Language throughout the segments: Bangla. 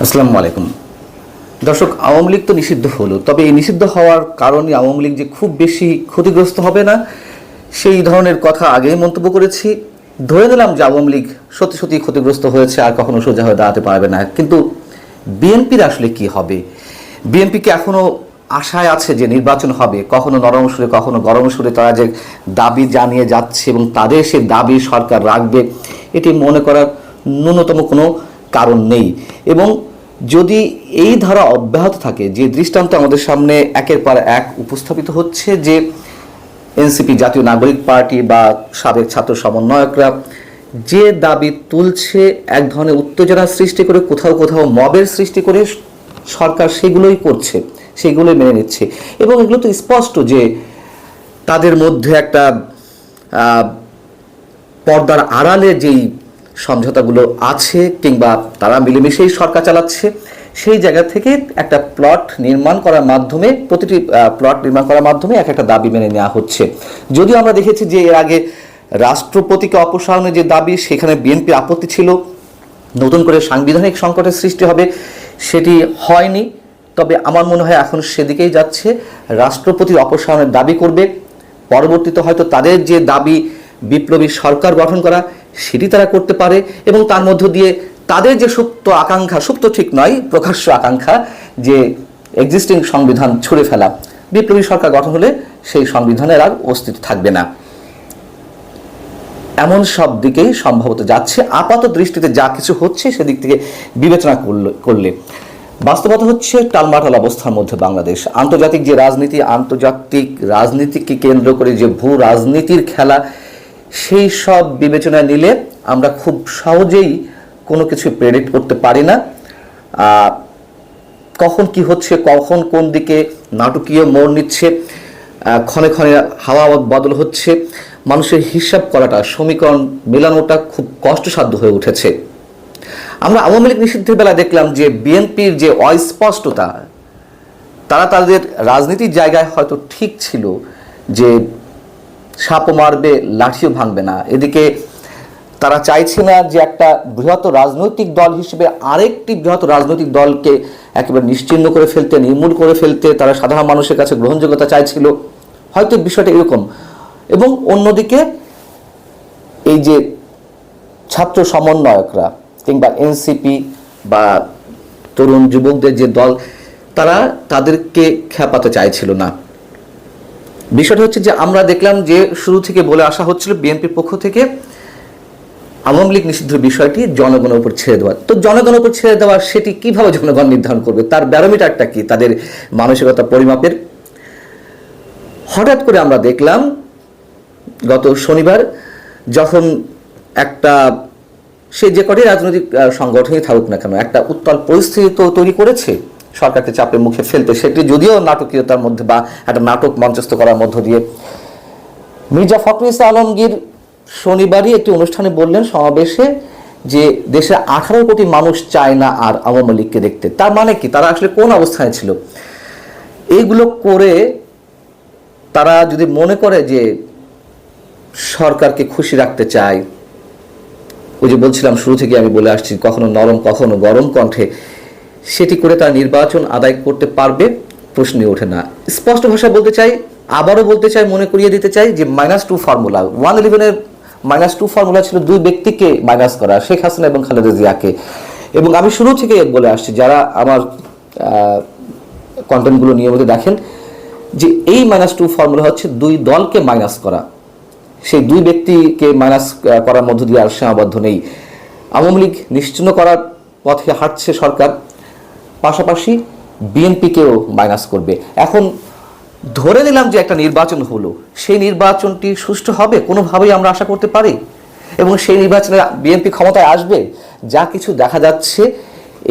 আসসালামু আলাইকুম দর্শক, আওয়ামী লীগ তো নিষিদ্ধ হলো, তবে এই নিষিদ্ধ হওয়ার কারণে আওয়ামী লীগ যে খুব বেশি ক্ষতিগ্রস্ত হবে না সেই ধরনের কথা আগেই মন্তব্য করেছি। ধরে নিলাম যে আওয়ামী লীগ সত্যি সত্যি ক্ষতিগ্রস্ত হয়েছে, আর কখনো সোজা হয়ে দাঁড়াতে পারবে না। কিন্তু বিএনপির আসলে কি হবে? বিএনপিকে এখনো আশায় আছে যে নির্বাচন হবে, কখনো নরম সুরে কখনো গরম সুরে তারা যে দাবি জানিয়ে যাচ্ছে এবং তাদের সেই দাবি সরকার রাখবে, এটি মনে করার ন্যূনতম কোনো কারণ নেই। এবং যদি এই ধারা অব্যাহত থাকে, যে দৃষ্টান্ত আমাদের সামনে একের পর এক উপস্থাপিত হচ্ছে, যে এনসিপি জাতীয় নাগরিক পার্টি বা সাবেক ছাত্র সমন্বয়করা যে দাবি তুলছে, এক ধরনের উত্তেজনা সৃষ্টি করে, কোথাও কোথাও মবের সৃষ্টি করে সরকার সেগুলোই করছে, সেগুলোই মেনে নিচ্ছে। এবং এগুলো তো স্পষ্ট যে তাদের মধ্যে একটা পর্দার আড়ালে যেই সমঝোতাগুলো আছে, কিংবা তারা মিলেমিশেই সরকার চালাচ্ছে, সেই জায়গা থেকে একটা প্লট নির্মাণ করার মাধ্যমে, প্রতিটি প্লট নির্মাণ করার মাধ্যমে এক একটা দাবি মেনে নেওয়া হচ্ছে। যদিও আমরা দেখেছি যে এর আগে রাষ্ট্রপতিকে অপসারণের যে দাবি, সেখানে বিএনপির আপত্তি ছিল, নতুন করে সাংবিধানিক সংকটের সৃষ্টি হবে, সেটি হয়নি। তবে আমার মনে হয় এখন সেদিকেই যাচ্ছে, রাষ্ট্রপতির অপসারণের দাবি করবে। পরবর্তীতে হয়তো তাদের যে দাবি বিপ্লবী সরকার গঠন করা, সেটি তারা করতে পারে। এবং তার মধ্য দিয়ে তাদের যে সুপ্ত আকাঙ্ক্ষা, সুপ্ত ঠিক নয়, প্রকাশ্য আকাঙ্ক্ষা, যে এক্সিস্টিং সংবিধান ছুঁড়ে ফেলা, বিপ্লবী সরকার গঠন হলে সেই সংবিধানের আর অস্তিত্ব থাকবে না। এমন সব দিকেই সম্ভবত যাচ্ছে আপাত দৃষ্টিতে, যা কিছু হচ্ছে সেদিক থেকে বিবেচনা করলে। বাস্তবতা হচ্ছে টালমাটাল অবস্থার মধ্যে বাংলাদেশ। আন্তর্জাতিক যে রাজনীতি, আন্তর্জাতিক রাজনীতিকে কেন্দ্র করে যে ভূ রাজনীতির খেলা, সেই সব বিবেচনায় নিলে আমরা খুব সহজেই কোনো কিছু প্রেডিক্ট করতে পারি না। কখন কি হচ্ছে, কখন কোন দিকে নাটকীয় মোড় নিচ্ছে, ক্ষণে ক্ষণে হাওয়া বদল হচ্ছে, মানুষের হিসাব করাটা, সমীকরণ মেলানোটা খুব কষ্টসাধ্য হয়ে উঠেছে। আমরা আওয়ামী লীগ নিষিদ্ধের বেলা দেখলাম যে বিএনপির যে অস্পষ্টতা, তারা তাদের রাজনীতির জায়গায় হয়তো ঠিক ছিল যে সাপও মারবে লাঠিও ভাঙবে না। এদিকে তারা চাইছে না যে একটা বৃহৎ রাজনৈতিক দল হিসেবে আরেকটি বৃহৎ রাজনৈতিক দলকে একেবারে নিশ্চিহ্ন করে ফেলতে, নির্মূল করে ফেলতে তারা সাধারণ মানুষের কাছে গ্রহণযোগ্যতা চাইছিল, হয়তো বিষয়টা এরকম। এবং অন্যদিকে এই যে ছাত্র সমন্বয়করা কিংবা এনসিপি বা তরুণ যুবকদের যে দল, তারা তাদেরকে খেপাতে চাইছিল না। বিষয়টা হচ্ছে যে আমরা দেখলাম যে শুরু থেকে বলে আসা হচ্ছিল বিএনপির পক্ষ থেকে আওয়ামী লীগ নিষিদ্ধ বিষয়টি জনগণের উপর ছেড়ে দেওয়া। তো জনগণের উপর ছেড়ে দেওয়া, সেটি কিভাবে জনগণ নির্ধারণ করবে? তার ব্যারোমিটারটা কি, তাদের মানসিকতা পরিমাপের? হঠাৎ করে আমরা দেখলাম গত শনিবার, যখন একটা, সে যে কটি রাজনৈতিক সংগঠনই থাকুক না কেন, একটা উত্তাল পরিস্থিতি তো তৈরি করেছে সরকারকে চাপের মুখে ফেলতে, সেটি যদিও নাটকীয়তার মধ্যে বা একটা নাটক মঞ্চস্থ করার মধ্য দিয়ে। মির্জা ফখরুল ইসলাম আলমগীর শনিবারই একটি অনুষ্ঠানে বললেন, সমাবেশে, যে দেশে 18 কোটি মানুষ চায় না আর আওয়ামী লীগকে দেখতে। তার মানে কি? তারা আসলে কোন অবস্থানে ছিল? এইগুলো করে তারা যদি মনে করে যে সরকারকে খুশি রাখতে চায়, ওই যে বলছিলাম শুরু থেকে আমি বলে আসছি, কখনো নরম কখনো গরম কণ্ঠে, সেটি করে তারা নির্বাচন আদায় করতে পারবে, প্রশ্নই ওঠে না। স্পষ্ট ভাষায় বলতে চাই, আবারও বলতে চাই, মনে করিয়ে দিতে চাই যে -2 ফর্মুলা, 111-এর -2 ফর্মুলা ছিল দুই ব্যক্তিকে মাইনাস করা, শেখ হাসিনা এবং খালেদা জিয়াকে। এবং আমি শুরু থেকে বলে আসছি, যারা আমার কন্টেন্টগুলো নিয়মিত দেখেন, যে এই -2 ফর্মুলা হচ্ছে দুই দলকে মাইনাস করা, সেই দুই ব্যক্তিকে মাইনাস করার মধ্য দিয়ে আর সীমাবদ্ধ নেই। আওয়ামী লীগ নিশ্চিহ্ন করার পথে হাঁটছে সরকার, পাশাপাশি বিএনপিকেও মাইনাস করবে। এখন ধরে নিলাম যে একটা নির্বাচন হলো, সেই নির্বাচনটি সুষ্ঠু হবে কোনোভাবেই আমরা আশা করতে পারি, এবং সেই নির্বাচনে বিএনপি ক্ষমতায় আসবে। যা কিছু দেখা যাচ্ছে,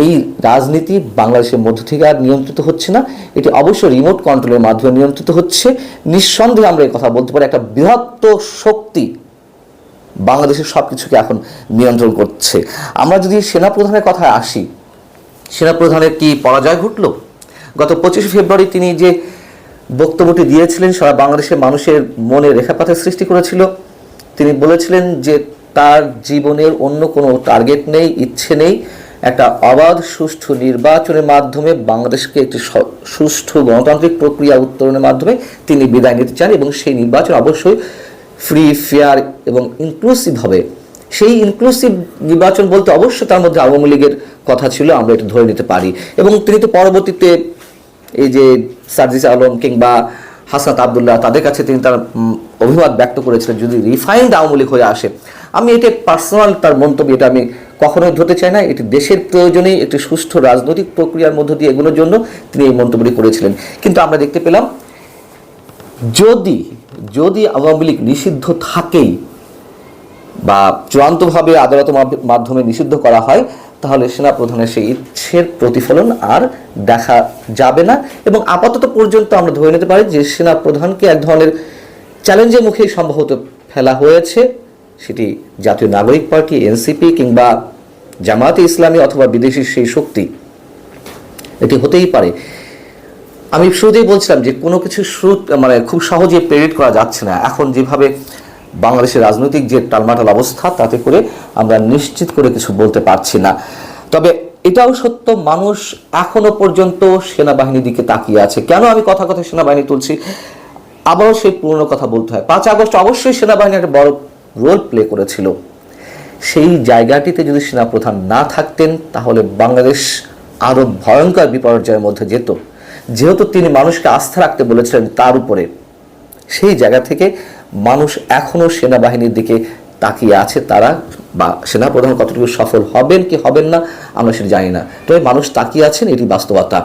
এই রাজনীতি বাংলাদেশের মধ্য থেকে আর নিয়ন্ত্রিত হচ্ছে না, এটি অবশ্যই রিমোট কন্ট্রোলের মাধ্যমে নিয়ন্ত্রিত হচ্ছে। নিঃসন্দেহে আমরা এই কথা বলতে পারি, একটা বৃহত্ত শক্তি বাংলাদেশের সব কিছুকে এখন নিয়ন্ত্রণ করছে। আমরা যদি সেনাপ্রধানের কথায় আসি, সেনাপ্রধানের কি পরাজয় ঘটল? গত 25 ফেব্রুয়ারি তিনি যে বক্তব্যটি দিয়েছিলেন, সারা বাংলাদেশের মানুষের মনে রেখাপাতের সৃষ্টি করেছিল। তিনি বলেছিলেন যে তার জীবনের অন্য কোনো টার্গেট নেই, ইচ্ছে নেই, একটা অবাধ সুষ্ঠু নির্বাচনের মাধ্যমে বাংলাদেশকে একটি সুষ্ঠু গণতান্ত্রিক প্রক্রিয়া উত্তরণের মাধ্যমে তিনি বিদায় নিতে চান, এবং সেই নির্বাচন অবশ্যই ফ্রি, ফেয়ার এবং ইনক্লুসিভ হবে। সেই ইনক্লুসিভ নির্বাচন বলতে অবশ্যই তার মধ্যে আওয়ামী লীগের কথা ছিল, আমরা এটা ধরে নিতে পারি। এবং তিনি তো পরবর্তীতে এই যে সার্জিস আলম কিংবা হাসনাত আবদুল্লাহ, তাদের কাছে তিনি তার অভিমত ব্যক্ত করেছিলেন যদি রিফাইন্ড আওয়ামী লীগ হয়ে আসে। আমি এটা পার্সোনাল তার মন্তব্য, এটা আমি কখনোই ধরতে চাই না। এটি দেশের প্রয়োজনেই একটি সুষ্ঠু রাজনৈতিক প্রক্রিয়ার মধ্য দিয়ে এগুলোর জন্য তিনি এই মন্তব্যটি করেছিলেন। কিন্তু আমরা দেখতে পেলাম যদি আওয়ামী লীগ নিষিদ্ধ থাকেই বা চূড়ান্তভাবে আদালতের মাধ্যমে নিষিদ্ধ করা হয়, তাহলে সেনাপ্রধানের সেই ইচ্ছের প্রতিফলন আর দেখা যাবে না। এবং আপাতত পর্যন্ত আমরা ধরে নিতে পারি যে সেনাপ্রধানকে এক ধরনের চ্যালেঞ্জের মুখেই সম্ভবত ফেলা হয়েছে, সেটি জাতীয় নাগরিক পার্টি, এনসিপি কিংবা জামায়াতে ইসলামী অথবা বিদেশি সেই শক্তি, এটি হতেই পারে। আমি শুরুতেই বলছিলাম যে কোনো কিছু খুব সহজে প্রেডিক্ট করা যাচ্ছে না। এখন যেভাবে বাংলাদেশের রাজনৈতিক যে টালমাটাল অবস্থা, তাতে করে আমরা নিশ্চিত করে কিছু বলতে পারছি না। তবে এটাও সত্য, মানুষ এখনো পর্যন্ত সেনাবাহিনীর দিকে তাকিয়ে আছে। কেন আমি কথা সেনাবাহিনী তুলছি? আবারও সেই পুরনো কথা বলতে হয়। 5 আগস্ট অবশ্যই সেনাবাহিনী একটা বড় রোল প্লে করেছিল। সেই জায়গাটিতে যদি সেনাপ্রধান না থাকতেন, তাহলে বাংলাদেশ আরো ভয়ঙ্কর বিপর্যয়ের মধ্যে যেত। যেহেতু তিনি মানুষকে আস্থা রাখতে বলেছিলেন তার উপরে, সেই জায়গা থেকে মানুষ এখনো সেনাবাহিনীর দিকে তাকিয়ে আছে। তারা বা সেনাপ্রধান কতটুকু সফল হবেন কি হবেন না আমরা সেটা জানি না, তবে মানুষ তাকিয়ে আছেন, এটি বাস্তবতা।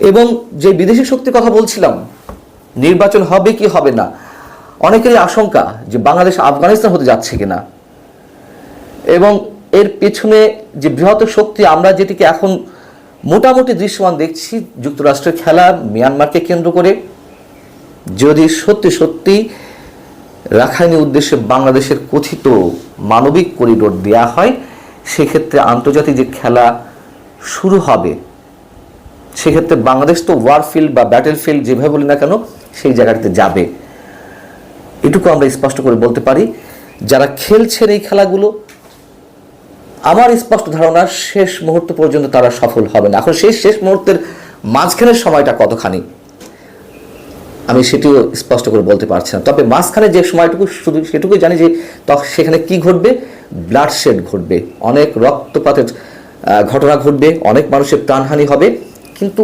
এবং যে বিদেশি শক্তির কথা বলছিলাম, নির্বাচন হবে কি হবে না, অনেকেরই আশঙ্কা যে বাংলাদেশ আফগানিস্তান হতে যাচ্ছে কিনা। এবং এর পেছনে যে বৃহত্তর শক্তি, আমরা যেটিকে এখন মোটামুটি দৃশ্যমান দেখছি, যুক্তরাষ্ট্রের খেলা মিয়ানমারকে কেন্দ্র করে। যদি সত্যি রাখাইনের উদ্দেশ্যে বাংলাদেশের কথিত মানবিক করিডোর দেয়া হয়, সেক্ষেত্রে আন্তর্জাতিক যে খেলা শুরু হবে, সেক্ষেত্রে বাংলাদেশ তো ওয়ারফিল্ড বা ব্যাটেল ফিল্ড যেভাবে বলি না কেন, সেই জায়গাটিতে যাবে। এটুকু আমরা স্পষ্ট করে বলতে পারি। যারা খেলছেন এই খেলাগুলো, আমার স্পষ্ট ধারণা শেষ মুহূর্ত পর্যন্ত তারা সফল হবে না। এখন সেই শেষ মুহূর্তের মাঝখানের সময়টা কতখানি, আমি সেটিও স্পষ্ট করে বলতে পারছি না। তবে মাঝখানে যে সময়টুকু, শুধু সেটুকুই জানি যে সেখানে কি ঘটবে, ব্লাডশেড ঘটবে, অনেক রক্তপাতের ঘটনা ঘটবে, অনেক মানুষের প্রাণহানি হবে। কিন্তু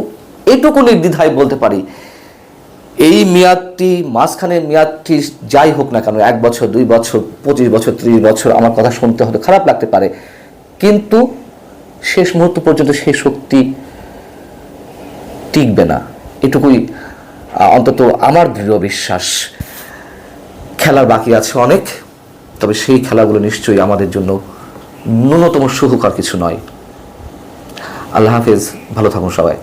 এটুকু নির্দ্বিধায় বলতে পারি, এই মেয়াদটি, মাঝখানের মেয়াদটি যাই হোক না কেন, 1 বছর, 2 বছর, 25 বছর, 30 বছর, আমার কথা শুনতে হয়তো খারাপ লাগতে পারে, কিন্তু শেষ মুহূর্ত পর্যন্ত সেই শক্তি টিকবে না, এটুকুই অন্তত আমার দৃঢ় বিশ্বাস। খেলার বাকি আছে অনেক, তবে সেই খেলাগুলো নিশ্চয়ই আমাদের জন্য ন্যূনতম সুখকর কিছু নয়। আল্লাহ হাফেজ, ভালো থাকুন সবাই।